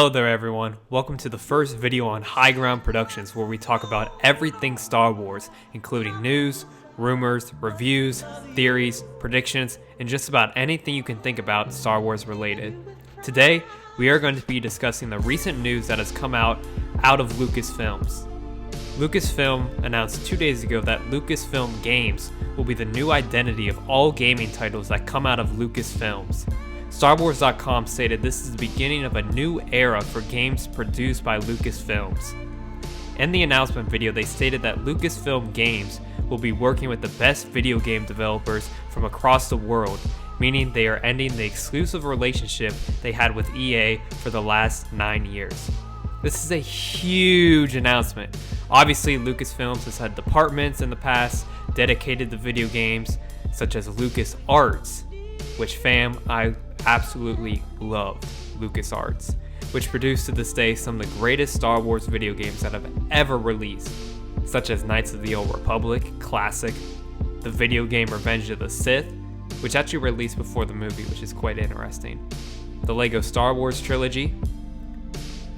Hello there everyone, welcome to the first video on High Ground Productions where we talk about everything Star Wars, including news, rumors, reviews, theories, predictions, and just about anything you can think about Star Wars related. Today, we are going to be discussing the recent news that has come out of Lucasfilms. Lucasfilm announced 2 days ago that Lucasfilm Games will be the new identity of all gaming titles that come out of Lucasfilms. StarWars.com stated this is the beginning of a new era for games produced by Lucasfilms. In the announcement video, they stated that Lucasfilm Games will be working with the best video game developers from across the world, meaning they are ending the exclusive relationship they had with EA for the last 9 years. This is a huge announcement. Obviously, Lucasfilms has had departments in the past dedicated to video games, such as LucasArts, which I absolutely loved LucasArts, which produced to this day some of the greatest Star Wars video games that have ever released, such as Knights of the Old Republic, Classic, the video game Revenge of the Sith, which actually released before the movie, which is quite interesting, the Lego Star Wars trilogy,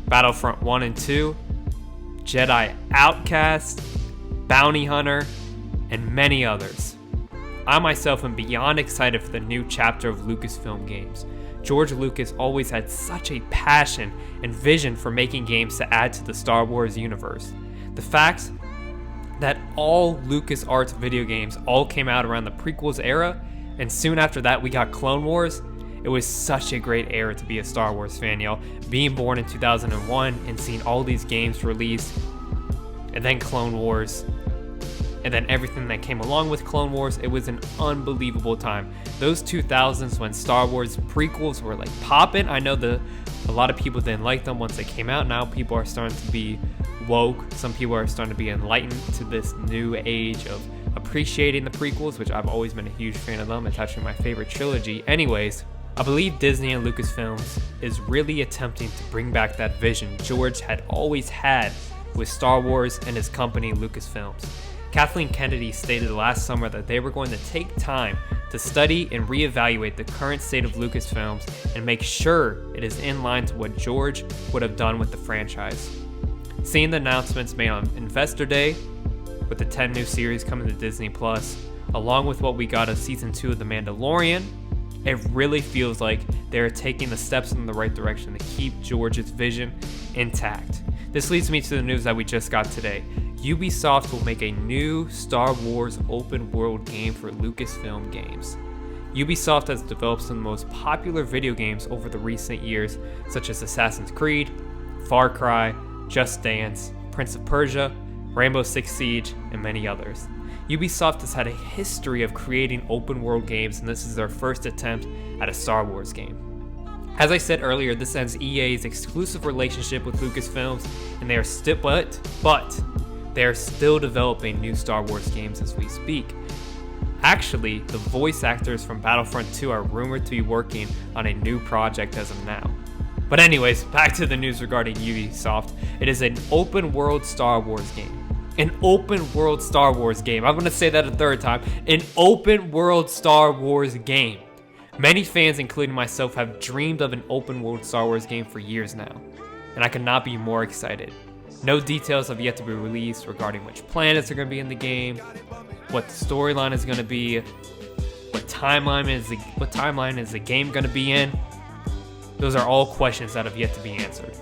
Battlefront 1 and 2, Jedi Outcast, Bounty Hunter, and many others. I myself am beyond excited for the new chapter of Lucasfilm Games. George Lucas always had such a passion and vision for making games to add to the Star Wars universe. The fact that all LucasArts video games all came out around the prequels era, and soon after that we got Clone Wars, it was such a great era to be a Star Wars fan, y'all. Being born in 2001 and seeing all these games released, and then Clone Wars, and then everything that came along with Clone Wars, it was an unbelievable time. Those 2000s when Star Wars prequels were like popping. I know a lot of people didn't like them once they came out. Now people are starting to be woke. Some people are starting to be enlightened to this new age of appreciating the prequels, which I've always been a huge fan of them. It's actually my favorite trilogy. Anyways, I believe Disney and Lucasfilms is really attempting to bring back that vision George had always had with Star Wars and his company Lucasfilms. Kathleen Kennedy stated last summer that they were going to take time to study and reevaluate the current state of Lucasfilms and make sure it is in line to what George would have done with the franchise. Seeing the announcements made on Investor Day, with the 10 new series coming to Disney Plus, along with what we got of Season 2 of The Mandalorian, it really feels like they're taking the steps in the right direction to keep George's vision intact. This leads me to the news that we just got today. Ubisoft will make a new Star Wars open world game for Lucasfilm Games. Ubisoft has developed some of the most popular video games over the recent years, such as Assassin's Creed, Far Cry, Just Dance, Prince of Persia, Rainbow Six Siege, and many others. Ubisoft has had a history of creating open world games, and this is their first attempt at a Star Wars game. As I said earlier, this ends EA's exclusive relationship with Lucasfilms, and they are still developing new Star Wars games as we speak. Actually, the voice actors from Battlefront 2 are rumored to be working on a new project as of now. But anyways, back to the news regarding Ubisoft. It is an open world Star Wars game. An open world Star Wars game. I'm going to say that a third time. An open world Star Wars game. Many fans, including myself, have dreamed of an open world Star Wars game for years now, and I could not be more excited. No details have yet to be released regarding which planets are going to be in the game, what the storyline is going to be, what timeline is the game going to be in. Those are all questions that have yet to be answered.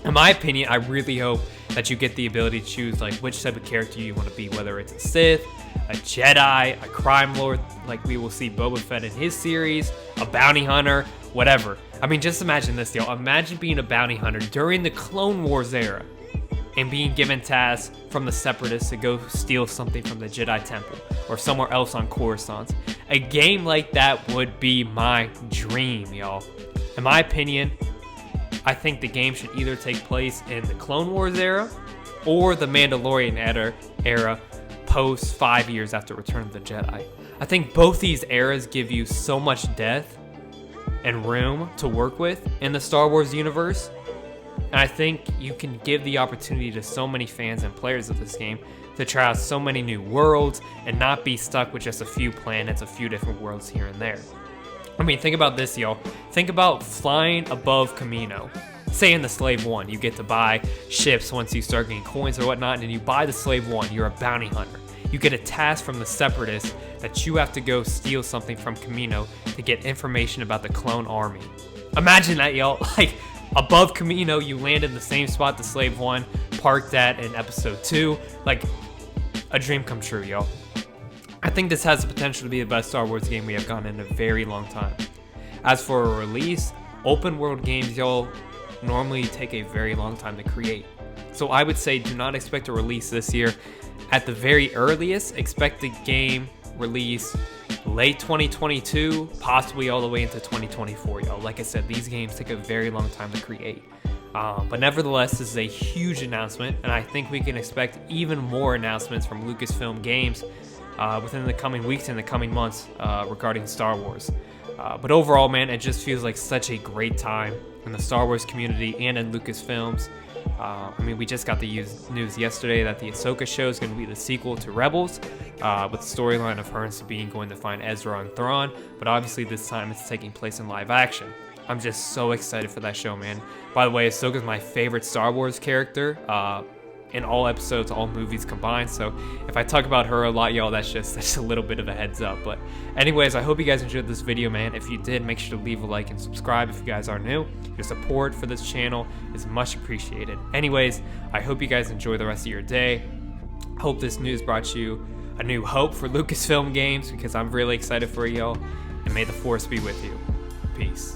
In my opinion, I really hope that you get the ability to choose like which type of character you want to be, whether it's a Sith, a Jedi, a crime lord, like we will see Boba Fett in his series, a bounty hunter, whatever. I mean, just imagine this, y'all. Imagine being a bounty hunter during the Clone Wars era and being given tasks from the Separatists to go steal something from the Jedi Temple or somewhere else on Coruscant. A game like that would be my dream, y'all. In my opinion, I think the game should either take place in the Clone Wars era or the Mandalorian era post 5 years after Return of the Jedi. I think both these eras give you so much depth and room to work with in the Star Wars universe. And I think you can give the opportunity to so many fans and players of this game to try out so many new worlds and not be stuck with just a few planets, a few different worlds here and there. I mean, think about this, y'all. Think about flying above Kamino, say in the Slave 1, you get to buy ships once you start getting coins or whatnot, and you buy the Slave 1, you're a bounty hunter. You get a task from the Separatists that you have to go steal something from Kamino to get information about the clone army. Imagine that, y'all. Like, above Kamino, you land in the same spot the Slave 1 parked at in episode 2. Like, a dream come true, y'all. I think this has the potential to be the best Star Wars game we have gotten in a very long time. As for a release, open world games, y'all, normally take a very long time to create. So I would say do not expect a release this year. At the very earliest, expect the game release late 2022, possibly all the way into 2024, y'all. Like I said, these games take a very long time to create. But nevertheless, this is a huge announcement, and I think we can expect even more announcements from Lucasfilm Games within the coming weeks and the coming months regarding Star Wars. But overall, man, it just feels like such a great time in the Star Wars community and in Lucasfilms. I mean, we just got the news yesterday that the Ahsoka show is going to be the sequel to Rebels, with the storyline of her and Sabine going to find Ezra on Thrawn, but obviously this time it's taking place in live action. I'm just so excited for that show, man. By the way, Ahsoka's my favorite Star Wars character in all episodes, all movies combined, so if I talk about her a lot, y'all, that's just a little bit of a heads up. But anyways, I hope you guys enjoyed this video, man. If you did, make sure to leave a like and subscribe if you guys are new. Your support for this channel is much appreciated. Anyways, I hope you guys enjoy the rest of your day. Hope this news brought you a new hope for Lucasfilm Games, because I'm really excited for y'all, and may the Force be with you. Peace.